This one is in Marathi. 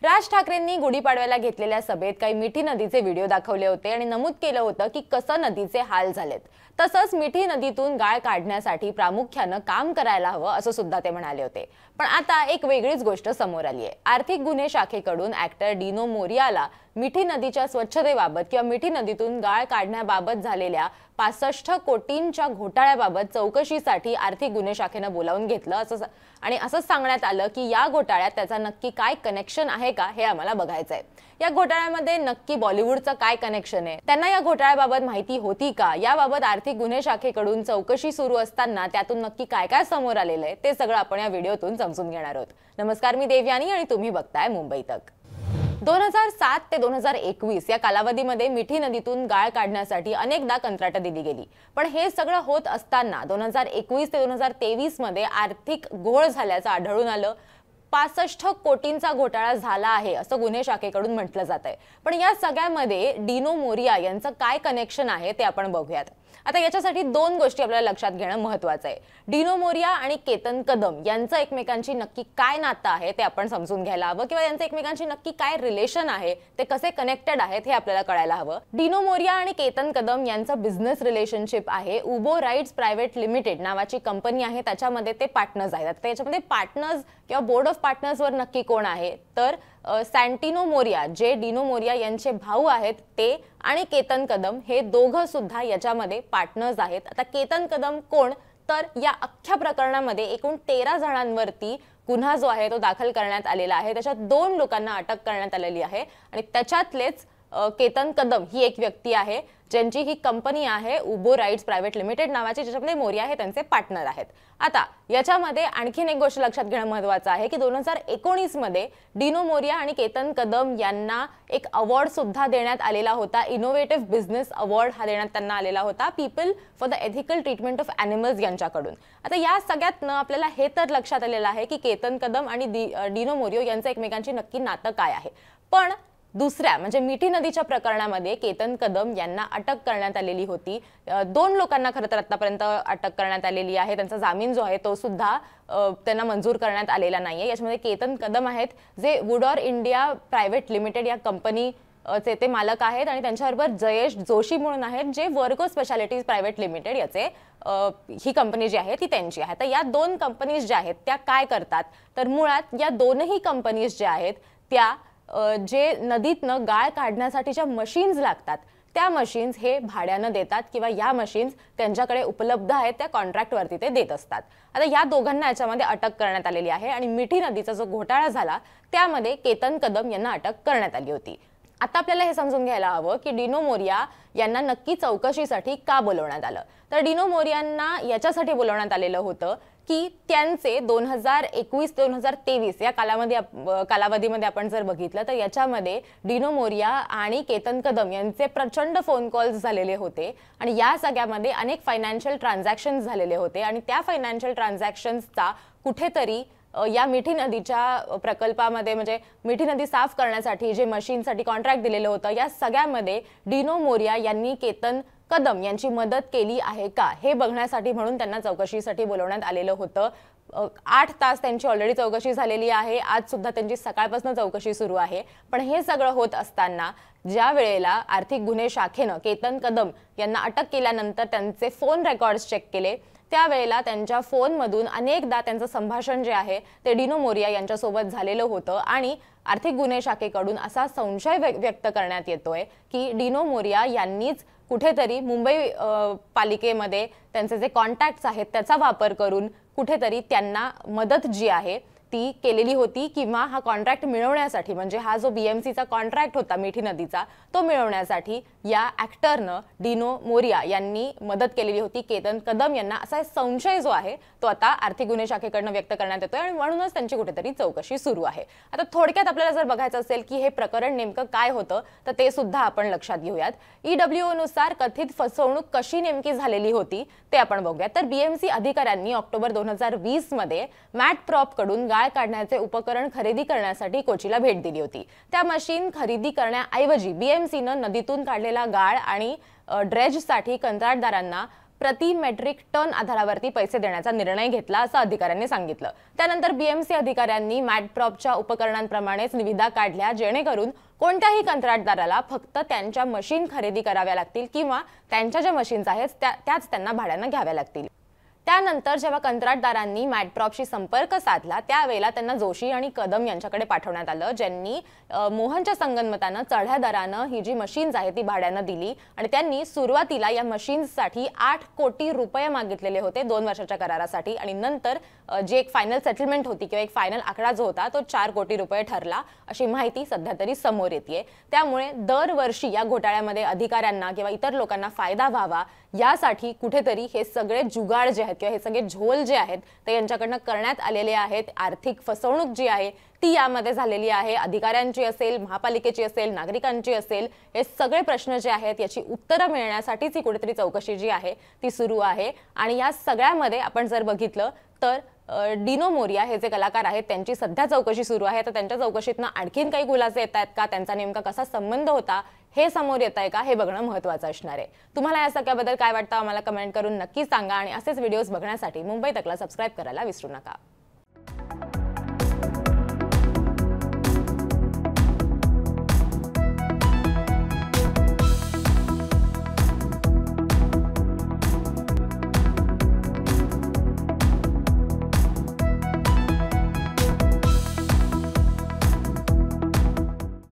राज ठाकरेंनी गुढीपाडव्याला घेतलेल्या सभेत काही मिठी नदीचे व्हिडिओ दाखवले होते आणि नमूद केलं होतं की कसं नदीचे हाल झालेत। तसंच मिठी नदीतून गाळ काढण्यासाठी प्रामुख्याने काम करायला हवं असं सुद्धा ते म्हणाले होते। पण आता एक वेगळीच गोष्ट समोर आली आहे। आर्थिक गुन्हे शाखेकडून ॲक्टर डिनो मोरियाला मिठी नदीच्या स्वच्छतेबाबत किंवा मिठी नदीतून गाळ काढण्याबाबत झालेल्या 65 कोटींच्या घोटाळ्याबाबत चौकशीसाठी आर्थिक गुन्हे शाखेनं बोलावून घेतलं असं सांगण्यात आलं की या घोटाळ्यात त्याचा नक्की काय कनेक्शन आहे का हे आम्हाला बघायचंय। या घोटाळ्यामध्ये नक्की बॉलिवूडचं काय कनेक्शन आहे, त्यांना या घोटाळ्याबाबत माहिती होती का, याबाबत आर्थिक गुन्हे शाखेकडून चौकशी सुरू असताना त्यातून नक्की काय काय समोर आलेलं आहे ते सगळं आपण या व्हिडिओतून समजून घेणार आहोत। नमस्कार, मी देवयानी आणि तुम्ही बघताय मुंबई तक। 2007 ते 2021 या कालावधीमध्ये मिठी नदीतून गाळ काढण्यासाठी अनेकदा कंत्राटं दिली गेली। पण हे सगळं होत असताना 2021 ते 2023 मध्ये आर्थिक घोळ झाल्याचं आढळून आलं। 65 कोटींचा घोटाळा झाला आहे असं गुन्हे शाखेकडून म्हटलं जातंय। पण या सगळ्यामध्ये डिनो मोरिया यांचं काय कनेक्शन आहे ते आपण बघूयात। आता याच्यासाठी दोन गोष्टी आपल्याला लक्षात घेणं महत्त्वाचं आहे। डिनो मोरिया आणि केतन कदम यांचं एकमेकांशी नक्की काय नातं आहे ते आपण समजून घ्यायला हवं, किंवा यांचं एकमेकांशी नक्की काय रिलेशन आहे, ते कसे कनेक्टेड आहेत हे आपल्याला कळायला हवं। डिनो मोरिया आणि केतन कदम यांचं बिझनेस रिलेशनशिप आहे। उबो राईट्स प्रायव्हेट लिमिटेड नावाची कंपनी आहे, त्याच्यामध्ये ते पार्टनर्स आहेत। त्याच्यामध्ये पार्टनर्स किंवा बोर्ड ऑफ पार्टनर्सवर नक्की कोण आहे तर सॅन्टिनो मोरिया जे डिनो मोरिया यांचे भाऊ आहेत ते आणि केतन कदम हे दोघं सुद्धा याच्यामध्ये पार्टनर्स आहेत। आता केतन कदम कोण तर या अख्ख्या प्रकरणामध्ये एकूण 13 जणांवरती गुन्हा जो आहे तो दाखल करण्यात आलेला आहे। त्याच्यात 2 लोकांना अटक करण्यात आलेली आहे आणि त्याच्यातलेच केतन कदम ही एक व्यक्ती आहे ज्यांची ही कंपनी आहे उबो राईट्स प्रायव्हेट लिमिटेड नावाची, ज्याच्यामध्ये मोरिया हे त्यांचे पार्टनर आहेत। आता याच्यामध्ये आणखीन एक गोष्ट लक्षात घेणं महत्त्वाचं आहे की 2019 मध्ये डिनो मोरिया आणि केतन कदम यांना एक अवॉर्ड सुद्धा देण्यात आलेला होता। इनोव्हेटिव्ह बिझनेस अवॉर्ड हा देण्यात त्यांना आलेला होता people for the ethical treatment of animals यांच्याकडून। आता या सगळ्यातनं आपल्याला हे तर लक्षात आलेलं आहे की केतन कदम आणि डिनो मोरिया यांचं एकमेकांशी नक्की नातं काय आहे। पण दुसऱ्या म्हणजे मिठी नदीच्या प्रकरणामध्ये केतन कदम यांना अटक करण्यात आलेली होती। 2 लोकांना खरं तर आतापर्यंत अटक करण्यात आलेली आहे। त्यांचा जामीन जो आहे तो सुद्धा त्यांना मंजूर करण्यात आलेला नाहीये। याच्यामध्ये केतन कदम आहेत जे वुडॉर इंडिया प्रायव्हेट लिमिटेड या कंपनी चे ते मालक आहेत आणि त्यांच्याबरोबर जयेश जोशी म्हणून आहेत जे वर्गो स्पेशालिटीज प्रायव्हेट लिमिटेड याचे ही कंपनी जी आहे ती त्यांची आहे। तर या 2 कंपनीज ज्या आहेत त्या काय करतात तर मुळात या दोनही कंपनीज ज्या आहेत त्या जे नदीतनं गाळ काढण्यासाठीच्या मशीन्स लागतात त्या मशीन्स हे भाड्यानं देतात किंवा या मशीन्स त्यांच्याकडे उपलब्ध आहेत त्या कॉन्ट्रॅक्टवरती ते देत असतात। आता या दोघांना याच्यामध्ये अटक करण्यात आलेली आहे आणि मिठी नदीचा जो घोटाळा झाला त्यामध्ये केतन कदम यांना अटक करण्यात आली होती। आता आपल्याला हे समजून घ्यायला हवं की डिनो मोरिया यांना नक्की चौकशीसाठी का बोलवण्यात आलं तर डिनो मोरियांना याच्यासाठी बोलवण्यात आलेलं होतं की त्यांचे 2021 ते 2023 या कालावधीमध्ये आपण जर बघितलं तर याच्यामध्ये डिनो मोरिया आणि केतन कदम यांचे प्रचंड फोन कॉल्स झालेले होते आणि या सगळ्यामध्ये अनेक फायनान्शियल ट्रान्झॅक्शन्स झालेले होते आणि त्या फायनान्शियल ट्रान्झॅक्शन्सचा कुठेतरी या मिठी नदीच्या प्रकल्पामध्ये म्हणजे मिठी नदी साफ करण्यासाठी जे मशीनसाठी कॉन्ट्रॅक्ट दिलेलं होतं या सगळ्यामध्ये डिनो मोरिया यांनी केतन कदम यांची मदत केली आहे का हे बघण्यासाठी म्हणून त्यांना चौकशीसाठी बोलवण्यात आलेलं होतं। 8 तास त्यांची ऑलरेडी चौकशी झालेली आहे। आज सुद्धा त्यांची सकाळपासून चौकशी सुरू आहे। पण हे सगळं होत असताना ज्या वेळेला आर्थिक गुन्हे शाखेनं केतन कदम यांना अटक केल्यानंतर त्यांचे फोन रेकॉर्ड्स चेक केले त्यावेळेला त्यांच्या फोनमधून अनेकदा त्यांचं संभाषण जे आहे ते डिनो मोरिया यांच्यासोबत झालेलं होतं आणि आर्थिक गुन्हे शाखेकडून असा संशय व्यक्त करण्यात येतोय की डिनो मोरिया यांनीच कुठेतरी मुंबई पालिकेमध्ये त्यांचे जे कॉन्टॅक्ट्स आहेत त्याचा वापर करून कुठेतरी त्यांना मदत जी आहे ती केलेली होती किंवा हा कॉन्ट्रॅक्ट मिळवण्यासाठी म्हणजे हा जो बीएमसीचा कॉन्ट्रॅक्ट होता मिठी नदीचा तो मिळवण्यासाठी या ॲक्टरनं डिनो मोरिया यांनी मदत केलेली होती केतन कदम यांना। असा संशय जो आहे तो आता आर्थिक गुन्हे शाखेकडनं व्यक्त करण्यात येतोय आणि म्हणूनच त्यांची कुठेतरी चौकशी सुरू आहे। आता थोडक्यात आपल्याला जर बघायचं असेल की हे प्रकरण नेमकं काय होतं तर ते सुद्धा आपण लक्षात घेऊयात। EWO नुसार कथित फसवणूक कशी नेमकी झालेली होती ते आपण बघूयात। तर बीएमसी अधिकाऱ्यांनी ऑक्टोबर 2020 मध्ये मॅट प्रॉप कडून गाळ काढण्याचे उपकरण खरेदी करण्यासाठी कोचीला भेट दिली होती। त्या मशीन खरेदी करण्याऐवजी बीएमसीनं नदीतून काढलेला गाळ आणि ड्रेजसाठी कंत्राटदारांना प्रति मेट्रिक टन आधारावरती पैसे देण्याचा निर्णय घेतला असं अधिकाऱ्यांनी सांगितलं। त्यानंतर बीएमसी अधिकाऱ्यांनी मॅडप्रॉपच्या उपकरणांप्रमाणेच निविदा काढल्या, जेणेकरून कोणत्याही कंत्राटदाराला फक्त त्यांच्या मशीन खरेदी कराव्या लागतील किंवा त्यांच्या ज्या मशीन्स आहेत त्याच त्यांना भाड्यानं घ्याव्या लागतील। त्यानंतर जेव्हा कंत्राटदारांनी मॅडप्रॉपशी संपर्क साधला त्यावेळेला त्यांना जोशी आणि कदम यांच्याकडे पाठवण्यात आलं, ज्यांनी मोहनच्या संगनमतानं चढ्या दरानं ही जी मशीन्स आहे ती भाड्यानं दिली आणि त्यांनी सुरुवातीला या मशीन्ससाठी 8 कोटी रुपये मागितलेले होते 2 वर्षाच्या करारासाठी आणि नंतर जी एक फायनल सेटलमेंट होती किंवा एक फायनल आकडा जो होता तो 4 कोटी रुपये ठरला, अशी माहिती सध्या तरी समोर येते। त्यामुळे दरवर्षी या घोटाळ्यामध्ये अधिकाऱ्यांना किंवा इतर लोकांना फायदा व्हावा यासाठी कुठेतरी हे सगळे जुगाड जे आहेत किंवा हे सगळे झोल जे आहेत ते यांच्याकडनं करण्यात आलेले आहेत। आर्थिक फसवणूक जी आहे ती यामध्ये झालेली आहे, अधिकाऱ्यांची असेल, महापालिकेची असेल, नागरिकांची असेल, हे सगळे प्रश्न जे आहेत याची उत्तरं मिळण्यासाठीच ही कुठेतरी चौकशी जी आहे ती सुरू आहे। आणि या सगळ्यामध्ये आपण जर बघितलं तर डिनो मोरिया हे जे कलाकार आहेत त्यांची सध्या चौकशी सुरू आहे, तर त्यांच्या चौकशीतनं आणखीन काही खुलासे येत आहेत का, त्यांचा नेमका कसा संबंध होता हे समोर येत आहे का, हे बघणं महत्त्वाचं असणार आहे। तुम्हाला या सगळ्याबद्दल काय वाटतं आम्हाला कमेंट करून नक्की सांगा आणि असेच व्हिडिओज बघण्यासाठी मुंबई तकला सबस्क्राइब करायला विसरू नका।